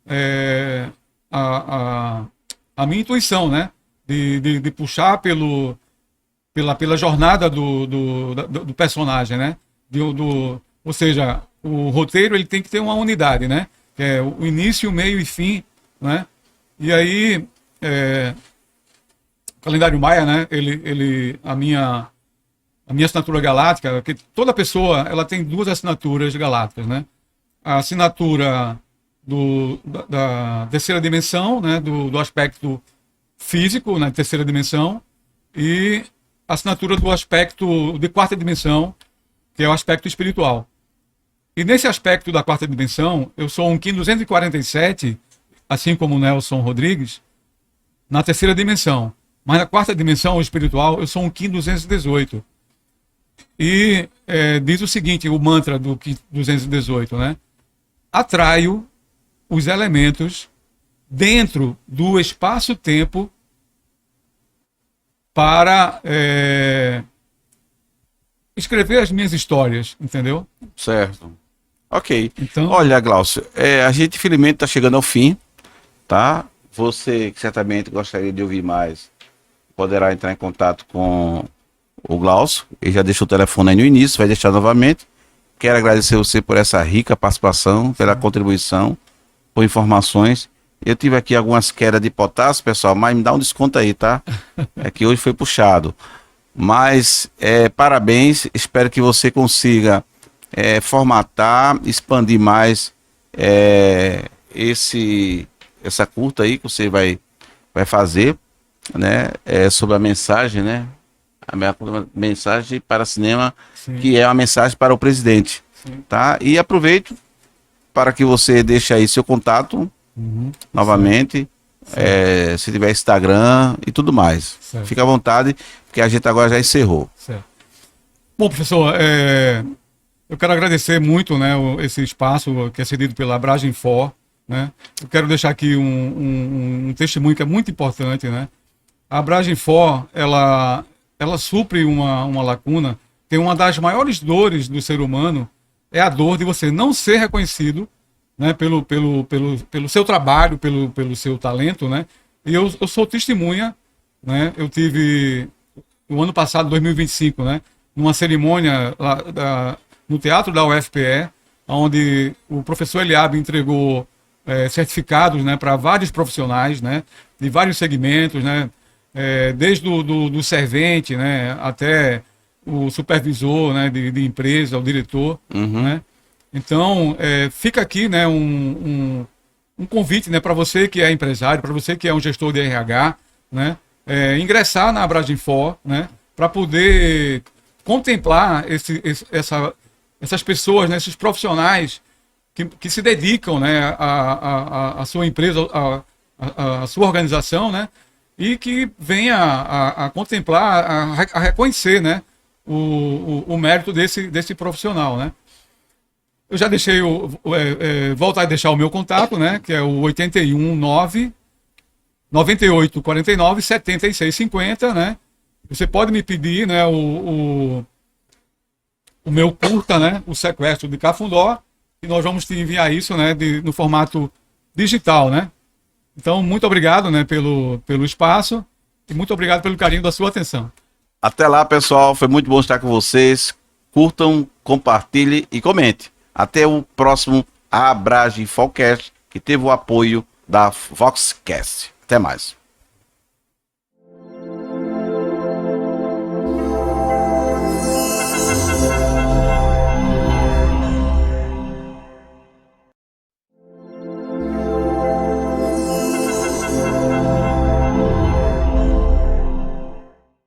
é, a, a, a minha intuição, né, de puxar pela jornada do personagem, né? Ou seja, o roteiro ele tem que ter uma unidade, né? Que é o início, o meio e fim, né? E aí, o calendário Maia, né? A minha assinatura galáctica, que toda pessoa ela tem duas assinaturas galácticas, né? A assinatura da terceira dimensão, né? Do aspecto físico, na terceira dimensão, e a assinatura do aspecto de quarta dimensão, que é o aspecto espiritual. E nesse aspecto da quarta dimensão, eu sou um Kim 247, assim como o Nelson Rodrigues, na terceira dimensão. Mas na quarta dimensão, o espiritual, eu sou um Kim 218. E diz o seguinte, o mantra do Kim 218, né? Atraio os elementos dentro do espaço-tempo para escrever as minhas histórias, entendeu? Certo. Ok. Então, Olha, Glaucio, a gente infelizmente está chegando ao fim, tá? Você que certamente gostaria de ouvir mais, poderá entrar em contato com o Glaucio. Ele já deixou o telefone aí no início, vai deixar novamente. Quero agradecer você por essa rica participação, pela contribuição, por informações. Eu tive aqui algumas quedas de potássio, pessoal, mas me dá um desconto aí, tá? É que hoje foi puxado. Mas parabéns, espero que você consiga formatar, expandir mais essa curta aí que você vai fazer, né? Sobre a mensagem, né? A minha mensagem para cinema, sim, que é uma mensagem para o presidente, sim. tá? E aproveito para que você deixe aí seu contato Uhum. novamente, se tiver Instagram e tudo mais. Certo. Fica à vontade, porque a gente agora já encerrou. Certo. Bom, professor, eu quero agradecer muito, né, esse espaço que é cedido pela Abragem For, né? Eu quero deixar aqui um testemunho que é muito importante, né? A Abragem For, ela supre uma lacuna. Tem uma das maiores dores do ser humano, é a dor de você não ser reconhecido, né, pelo seu trabalho, pelo seu talento, né? E eu sou testemunha, né? Eu tive no ano passado, 2025, né, numa cerimônia no teatro da UFPE, onde o professor Eliabe entregou certificados, né, para vários profissionais, né, de vários segmentos, né, desde do servente, né, até o supervisor, né, de empresa, o diretor, Uhum. né. Então, fica aqui, né, um convite, né, para você que é empresário, para você que é um gestor de RH, né, ingressar na Abragem For, né, para poder contemplar essas pessoas, né, esses profissionais que se dedicam, né, à sua empresa, à sua organização, né, e que venha a contemplar, a reconhecer, né, o mérito desse profissional, né. Eu já deixei voltar a deixar o meu contato, né, que é o 819 9849 7650, né? Você pode me pedir, né, o meu curta, né, o Sequestro de Cafundó, e nós vamos te enviar isso, né, no formato digital, né? Então, muito obrigado, né, pelo espaço e muito obrigado pelo carinho da sua atenção. Até lá, pessoal. Foi muito bom estar com vocês. Curtam, compartilhem e comente. Até o próximo Abrage Forecast, que teve o apoio da Voxcast. Até mais.